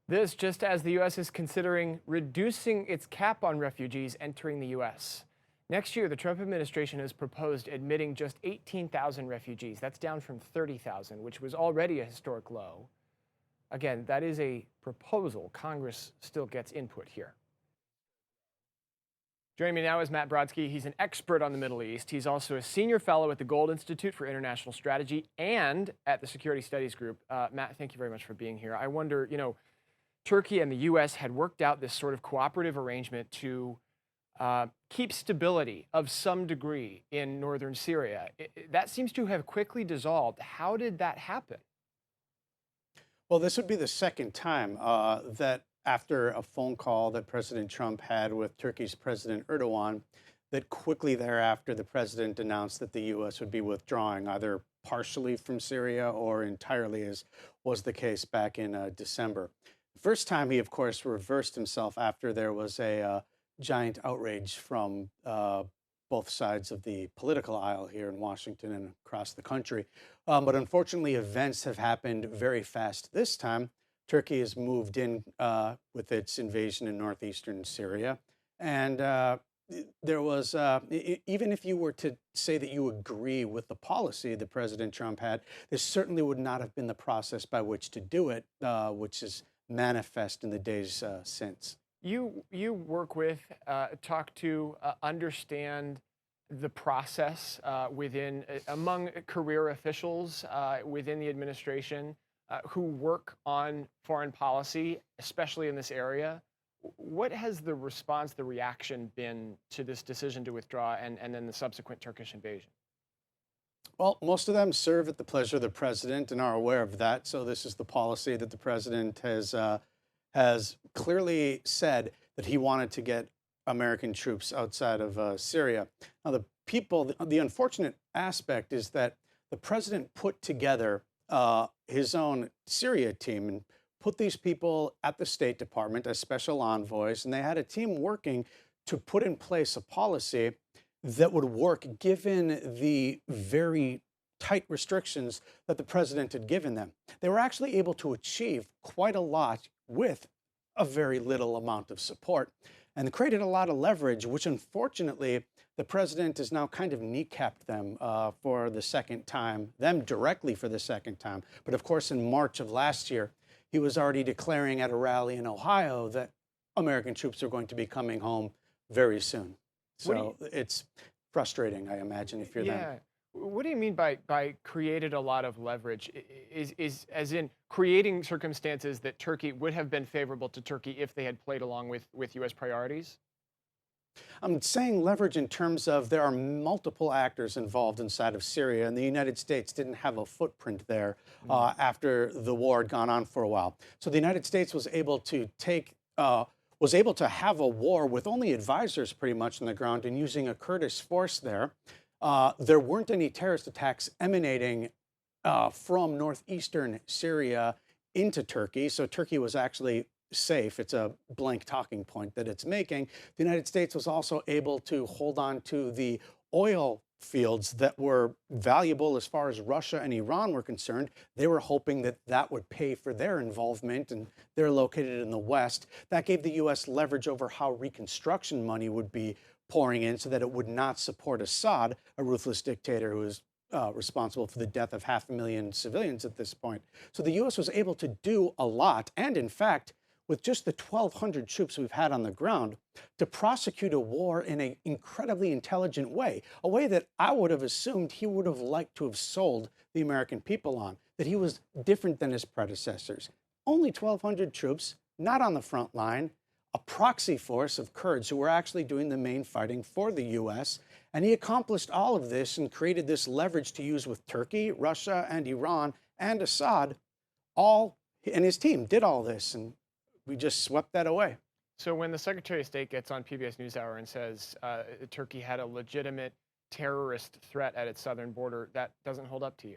This just as the U.S. is considering reducing its cap on refugees entering the U.S. Next year, the Trump administration has proposed admitting just 18,000 refugees. That's down from 30,000, which was already a historic low. Again, that is a proposal. Congress still gets input here. Joining me now is Matt Brodsky. He's an expert on the Middle East. He's also a senior fellow at the Gold Institute for International Strategy and at the Security Studies Group. Matt, thank you very much for being here. I wonder, Turkey and the U.S. had worked out this sort of cooperative arrangement to keep stability of some degree in northern Syria. That seems to have quickly dissolved. How did that happen? Well, this would be the second time that after a phone call that President Trump had with Turkey's President Erdogan, that quickly thereafter the president announced that the U.S. would be withdrawing either partially from Syria or entirely, as was the case back in December. The first time he, of course, reversed himself after there was a giant outrage from both sides of the political aisle here in Washington and across the country. But unfortunately, events have happened very fast this time. Turkey has moved in with its invasion in northeastern Syria. And there was, even if you were to say that you agree with the policy that President Trump had, this certainly would not have been the process by which to do it, which is manifest in the days since. You work with, talk to, understand the process among career officials within the administration who work on foreign policy, especially in this area. What has the response, the reaction been to this decision to withdraw and then the subsequent Turkish invasion? Well, most of them serve at the pleasure of the president and are aware of that. So this is the policy that the president has clearly said that he wanted to get American troops outside of Syria. Now, the unfortunate aspect is that the president put together his own Syria team and put these people at the State Department as special envoys, and they had a team working to put in place a policy that would work given the very tight restrictions that the president had given them. They were actually able to achieve quite a lot with a very little amount of support and created a lot of leverage, which unfortunately the president has now kind of kneecapped them for the second time, them directly for the second time. But of course, in March of last year, he was already declaring at a rally in Ohio that American troops are going to be coming home very soon. So it's frustrating, I imagine, if you're them. What do you mean by created a lot of leverage? Is as in creating circumstances that Turkey would have been favorable to Turkey if they had played along with U.S. priorities? I'm saying leverage in terms of there are multiple actors involved inside of Syria, and the United States didn't have a footprint there after the war had gone on for a while. So the United States was able to have a war with only advisors pretty much on the ground and using a Kurdish force there. There weren't any terrorist attacks emanating from northeastern Syria into Turkey. So Turkey was actually safe. It's a blank talking point that it's making. The United States was also able to hold on to the oil fields that were valuable as far as Russia and Iran were concerned. They were hoping that that would pay for their involvement, and they're located in the West. That gave the U.S. leverage over how reconstruction money would be pouring in so that it would not support Assad, a ruthless dictator who is responsible for the death of 500,000 civilians at this point. So the U.S. was able to do a lot, and in fact, with just the 1,200 troops we've had on the ground, to prosecute a war in an incredibly intelligent way, a way that I would have assumed he would have liked to have sold the American people on, that he was different than his predecessors. Only 1,200 troops, not on the front line, a proxy force of Kurds who were actually doing the main fighting for the U.S., and he accomplished all of this and created this leverage to use with Turkey, Russia, and Iran, and Assad. And his team did all this, and we just swept that away. So when the Secretary of State gets on PBS NewsHour and says Turkey had a legitimate terrorist threat at its southern border, that doesn't hold up to you?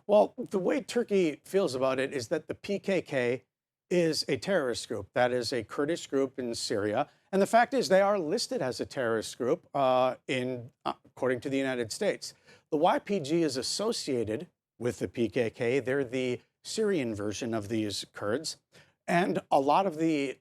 Well, the way Turkey feels about it is that the PKK is a terrorist group. That is a Kurdish group in Syria. And the fact is they are listed as a terrorist group according to the United States. The YPG is associated with the PKK. They're the Syrian version of these Kurds. And a lot of the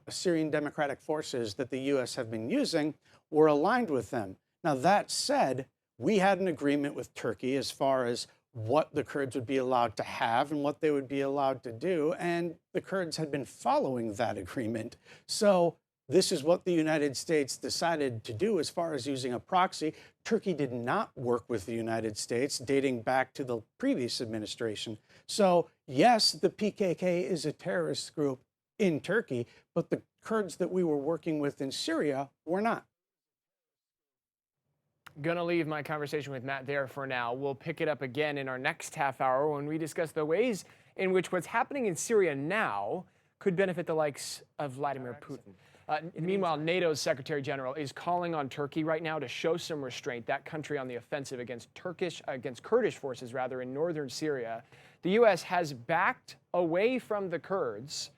Syrian Democratic Forces that the U.S. have been using were aligned with them. Now, that said, we had an agreement with Turkey as far as what the Kurds would be allowed to have and what they would be allowed to do. And the Kurds had been following that agreement. So this is what the United States decided to do as far as using a proxy. Turkey did not work with the United States dating back to the previous administration. So yes, the PKK is a terrorist group in Turkey, but the Kurds that we were working with in Syria were not. Gonna leave my conversation with Matt there for now. We'll pick it up again in our next half hour when we discuss the ways in which what's happening in Syria now could benefit the likes of Vladimir Putin. Meanwhile, NATO's Secretary General is calling on Turkey right now to show some restraint. That country on the offensive against Kurdish forces in northern Syria. The U.S. has backed away from the Kurds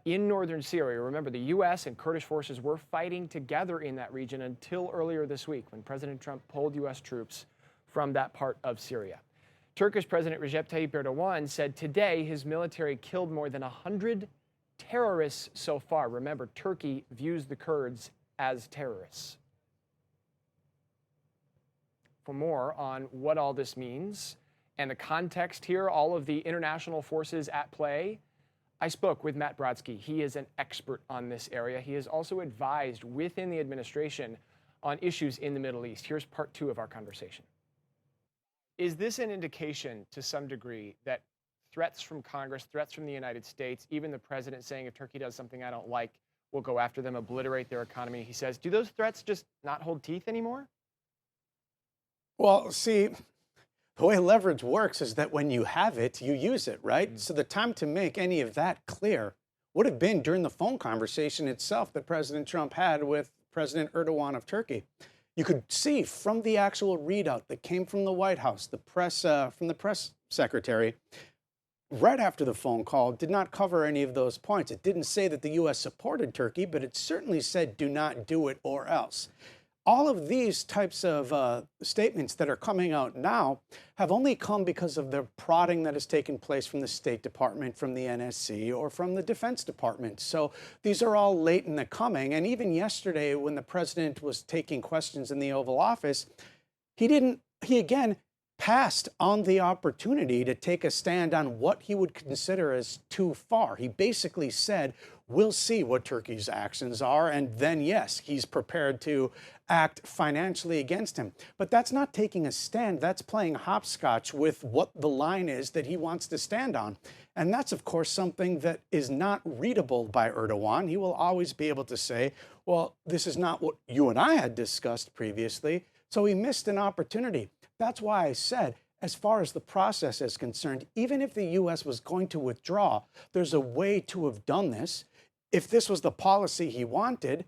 in northern Syria. Remember, the U.S. and Kurdish forces were fighting together in that region until earlier this week when President Trump pulled U.S. troops from that part of Syria. Turkish President Recep Tayyip Erdogan said today his military killed more than 100 terrorists so far. Remember, Turkey views the Kurds as terrorists. For more on what all this means and the context here, all of the international forces at play, I spoke with Matt Brodsky. He is an expert on this area. He has also advised within the administration on issues in the Middle East. Here's part 2 of our conversation. Is this an indication to some degree that threats from Congress, threats from the United States, even the president saying if Turkey does something I don't like, we'll go after them, obliterate their economy, he says, do those threats just not hold teeth anymore? Well, see, the way leverage works is that when you have it, you use it, right? So the time to make any of that clear would have been during the phone conversation itself that President Trump had with President Erdogan of Turkey. You could see from the actual readout that came from the White House, the press from the press secretary, right after the phone call, did not cover any of those points. It didn't say that the U.S. supported Turkey, but it certainly said do not do it or else. All of these types of statements that are coming out now have only come because of the prodding that has taken place from the State Department, from the NSC, or from the Defense Department. So these are all late in the coming. And even yesterday, when the president was taking questions in the Oval Office, he again passed on the opportunity to take a stand on what he would consider as too far. He basically said, we'll see what Turkey's actions are, and then, yes, he's prepared to act financially against him. But that's not taking a stand. That's playing hopscotch with what the line is that he wants to stand on. And that's, of course, something that is not readable by Erdogan. He will always be able to say, well, this is not what you and I had discussed previously. So he missed an opportunity. That's why I said, as far as the process is concerned, even if the U.S. was going to withdraw, there's a way to have done this. If this was the policy he wanted,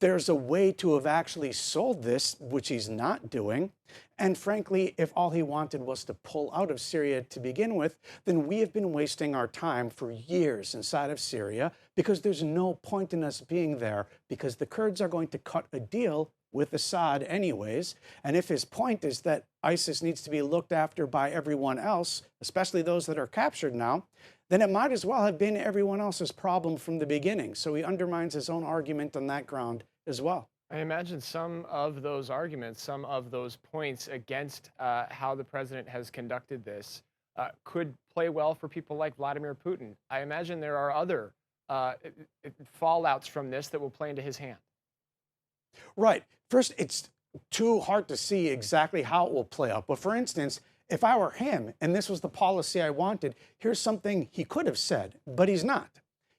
there's a way to have actually sold this, which he's not doing. And frankly, if all he wanted was to pull out of Syria to begin with, then we have been wasting our time for years inside of Syria because there's no point in us being there because the Kurds are going to cut a deal with Assad anyways. And if his point is that ISIS needs to be looked after by everyone else, especially those that are captured now, then it might as well have been everyone else's problem from the beginning. So he undermines his own argument on that ground as well. I imagine some of those arguments, some of those points against how the president has conducted this could play well for people like Vladimir Putin. I imagine there are other fallouts from this that will play into his hand. Right. First, it's too hard to see exactly how it will play out. But for instance, if I were him and this was the policy I wanted, here's something he could have said, but he's not.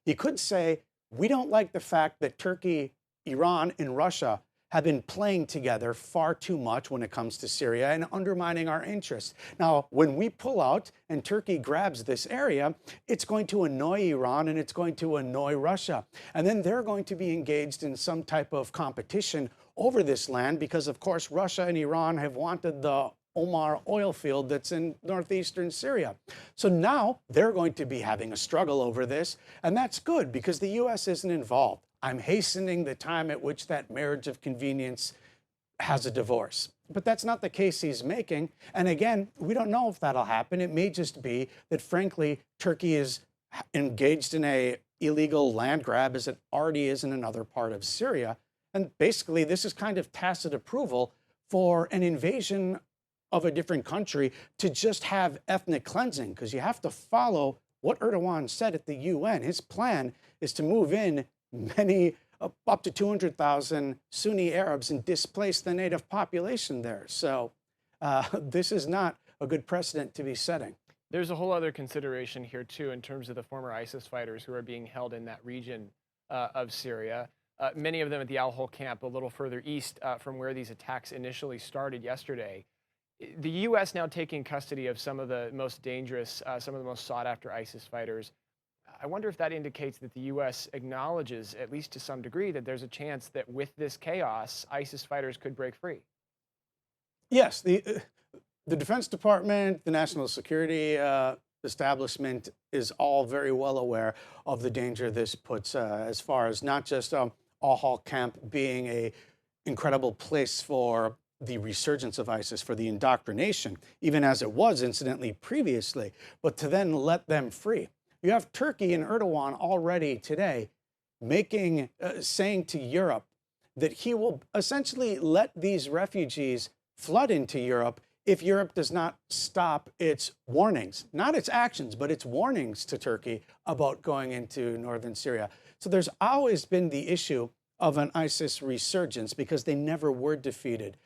He could say, we don't like the fact that Turkey, Iran, and Russia have been playing together far too much when it comes to Syria and undermining our interests. Now, when we pull out and Turkey grabs this area, it's going to annoy Iran and it's going to annoy Russia. And then they're going to be engaged in some type of competition over this land because, of course, Russia and Iran have wanted the Omar oil field that's in northeastern Syria. So now they're going to be having a struggle over this, and that's good because the U.S. isn't involved. I'm hastening the time at which that marriage of convenience has a divorce. but that's not the case he's making. And again, we don't know if that'll happen. It may just be that, frankly, Turkey is engaged in a illegal land grab as it already is in another part of Syria. And basically, this is kind of tacit approval for an invasion of a different country to just have ethnic cleansing, because you have to follow what Erdogan said at the UN. His plan is to move in many, up to 200,000 Sunni Arabs and displace the native population there. So this is not a good precedent to be setting. There's a whole other consideration here, too, in terms of the former ISIS fighters who are being held in that region of Syria. Many of them at the Al-Hol camp a little further east from where these attacks initially started yesterday. The U.S. now taking custody of some of the most dangerous, some of the most sought-after ISIS fighters. I wonder if that indicates that the U.S. acknowledges, at least to some degree, that there's a chance that with this chaos, ISIS fighters could break free. Yes, the Defense Department, the national security establishment is all very well aware of the danger this puts as far as not just Al-Hol camp being an incredible place for the resurgence of ISIS, for the indoctrination, even as it was incidentally previously, but to then let them free. You have Turkey and Erdogan already today saying to Europe that he will essentially let these refugees flood into Europe if Europe does not stop its warnings, not its actions, but its warnings to Turkey about going into northern Syria. So there's always been the issue of an ISIS resurgence because they never were defeated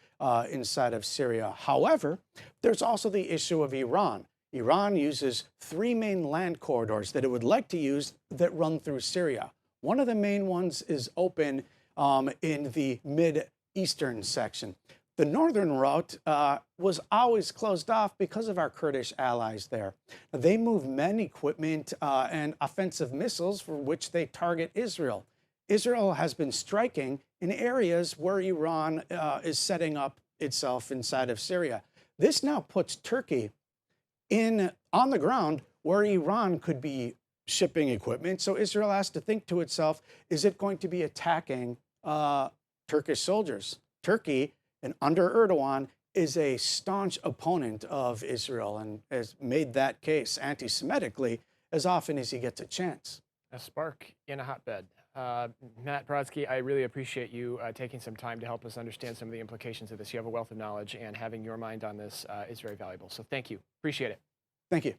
inside of Syria. However, there's also the issue of Iran. Iran uses three main land corridors that it would like to use that run through Syria. One of the main ones is open in the mid-eastern section. The northern route was always closed off because of our Kurdish allies there. They move men, equipment, and offensive missiles for which they target Israel. Israel has been striking in areas where Iran is setting up itself inside of Syria. This now puts Turkey on the ground where Iran could be shipping equipment. So Israel has to think to itself, is it going to be attacking Turkish soldiers? Turkey, and under Erdogan, is a staunch opponent of Israel and has made that case anti-Semitically as often as he gets a chance. A spark in a hotbed. Matt Brodsky, I really appreciate you taking some time to help us understand some of the implications of this. You have a wealth of knowledge, and having your mind on this is very valuable. So thank you. Appreciate it. Thank you.